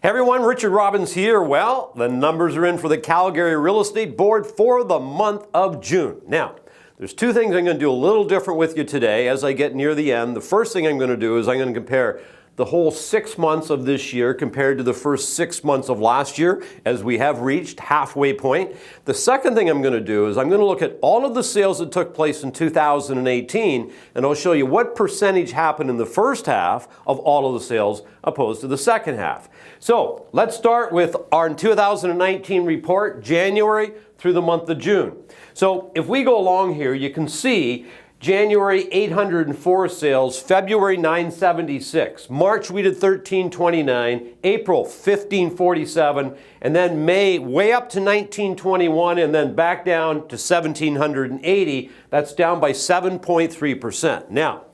Hey everyone, Richard Robbins here. Well, the numbers are in for the Calgary Real Estate Board for the month of June. Now, there's two things I'm going to do a little different with you today as I get near the end. The first thing I'm going to do is I'm going to compare the whole 6 months of this year compared to the first 6 months of last year, as we have reached halfway point. The second thing I'm going to do is I'm going to look at all of the sales that took place in 2018, and I'll show you what percentage happened in the first half of all of the sales opposed to the second half. So let's start with our 2019 report, January through the month of June. So if we go along here, you can see January 804 sales, February 976, March we did 1329, April 1547, and then May way up to 1921 and then back down to 1780. That's down by 7.3%. Now,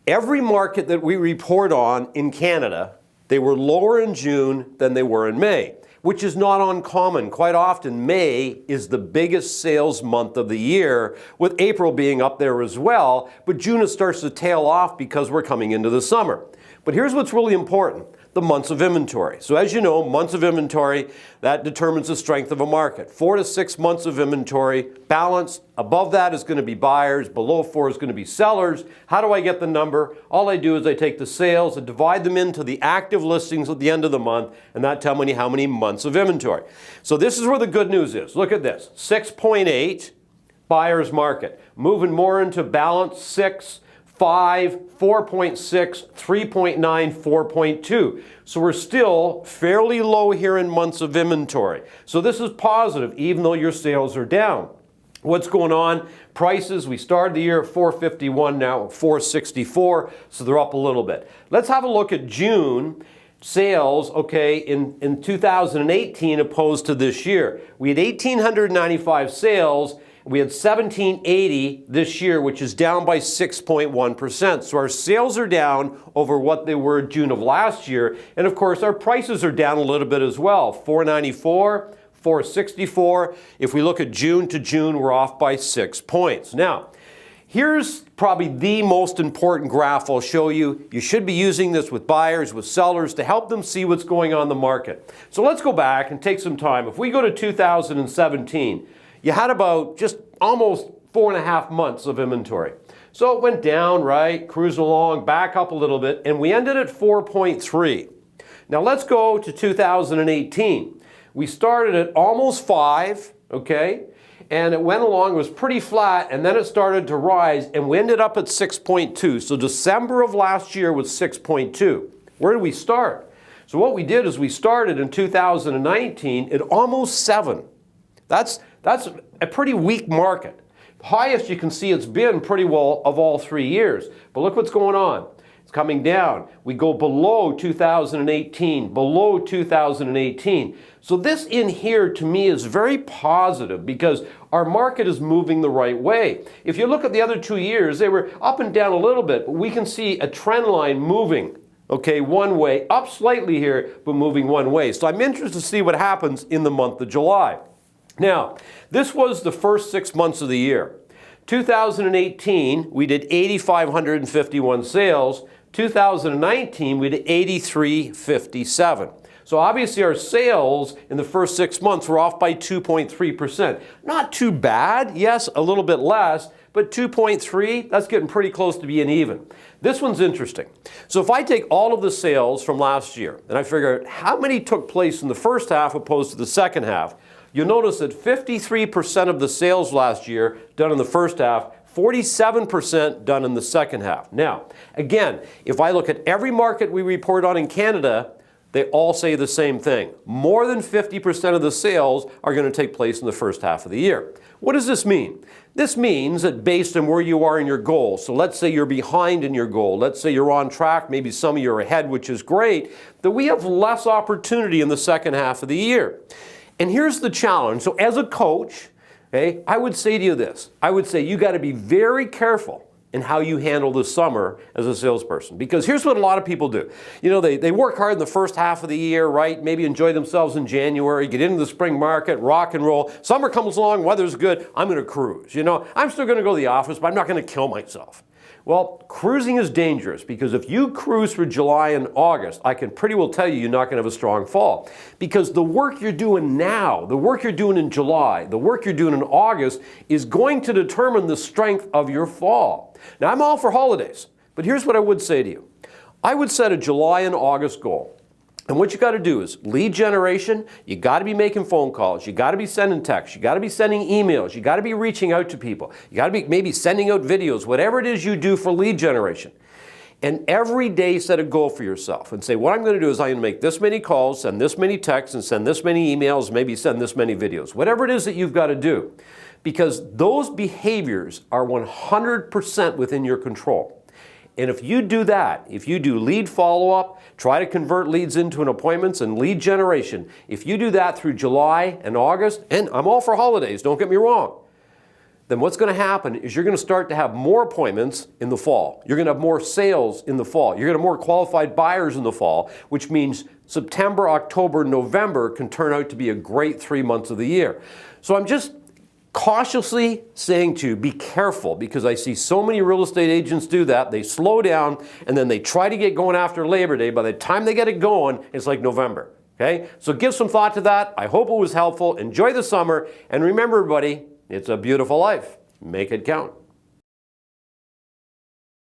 every market that we report on in Canada, they were lower in June than they were in May, which is not uncommon. Quite often, May is the biggest sales month of the year, with April being up there as well, but June starts to tail off because we're coming into the summer. But here's what's really important, the months of inventory. So as you know, months of inventory, that determines the strength of a market. 4 to 6 months of inventory, balanced. Above that is going to be buyers, below 4 is going to be sellers. How do I get the number? All I do is I take the sales and divide them into the active listings at the end of the month, and that tells me how many months of inventory. So this is where the good news is. Look at this, 6.8 buyer's market. Moving more into balance, 6, 5, 4.6, 3.9, 4.2. So we're still fairly low here in months of inventory. So this is positive, even though your sales are down. What's going on? Prices, we started the year at 451, now 464, so they're up a little bit. Let's have a look at June sales, okay, in 2018 opposed to this year. We had 1,895 sales. We had 1,780 this year, which is down by 6.1%. So our sales are down over what they were June of last year. And of course, our prices are down a little bit as well. 494, 464. If we look at June to June, we're off by 6 points. Now, here's probably the most important graph I'll show you. You should be using this with buyers, with sellers, to help them see what's going on in the market. So let's go back and take some time. If we go to 2017, you had about just almost 4.5 months of inventory. So it went down, right, cruising along, back up a little bit, and we ended at 4.3. Now let's go to 2018. We started at almost 5, okay, and it went along, it was pretty flat, and then it started to rise, and we ended up at 6.2. So December of last year was 6.2. Where did we start? So what we did is we started in 2019 at almost 7. That's a pretty weak market. Highest you can see it's been pretty well of all 3 years. But look what's going on. It's coming down. We go below 2018, below 2018. So this in here to me is very positive because our market is moving the right way. If you look at the other 2 years, they were up and down a little bit, but we can see a trend line moving. Okay, one way, up slightly here, but moving one way. So I'm interested to see what happens in the month of July. Now, this was the first 6 months of the year. 2018, we did 8,551 sales. 2019, we did 8,357. So obviously our sales in the first 6 months were off by 2.3%. Not too bad, yes, a little bit less, but 2.3, that's getting pretty close to being even. This one's interesting. So if I take all of the sales from last year, and I figure out how many took place in the first half opposed to the second half, you'll notice that 53% of the sales last year done in the first half, 47% done in the second half. Now, again, if I look at every market we report on in Canada, they all say the same thing. More than 50% of the sales are going to take place in the first half of the year. What does this mean? This means that based on where you are in your goal, so let's say you're behind in your goal, let's say you're on track, maybe some of you are ahead, which is great, that we have less opportunity in the second half of the year. And here's the challenge. So as a coach, okay, I would say to you this. I would say you got to be very careful in how you handle the summer as a salesperson. Because here's what a lot of people do. You know, they work hard in the first half of the year, right? Maybe enjoy themselves in January, get into the spring market, rock and roll. Summer comes along, weather's good, I'm going to cruise. You know, I'm still going to go to the office, but I'm not going to kill myself. Well, cruising is dangerous because if you cruise for July and August, I can pretty well tell you you're not going to have a strong fall. Because the work you're doing now, the work you're doing in July, the work you're doing in August is going to determine the strength of your fall. Now, I'm all for holidays, but here's what I would say to you. I would set a July and August goal. And what you got to do is lead generation. You got to be making phone calls. You got to be sending texts. You got to be sending emails. You got to be reaching out to people. You got to be maybe sending out videos, whatever it is you do for lead generation. And every day set a goal for yourself and say, what I'm going to do is I'm going to make this many calls, send this many texts, and send this many emails, maybe send this many videos. Whatever it is that you've got to do. Because those behaviors are 100% within your control. And if you do that, if you do lead follow-up, try to convert leads into an appointments and lead generation, if you do that through July and August, and I'm all for holidays, don't get me wrong, then what's going to happen is you're going to start to have more appointments in the fall. You're going to have more sales in the fall. You're going to have more qualified buyers in the fall, which means September, October, November can turn out to be a great 3 months of the year. So I'm just cautiously saying to you, be careful, because I see so many real estate agents do that. They slow down and then they try to get going after Labor Day. By the time they get it going, it's like November. Okay? So give some thought to that. I hope it was helpful. Enjoy the summer. And remember, everybody, it's a beautiful life. Make it count.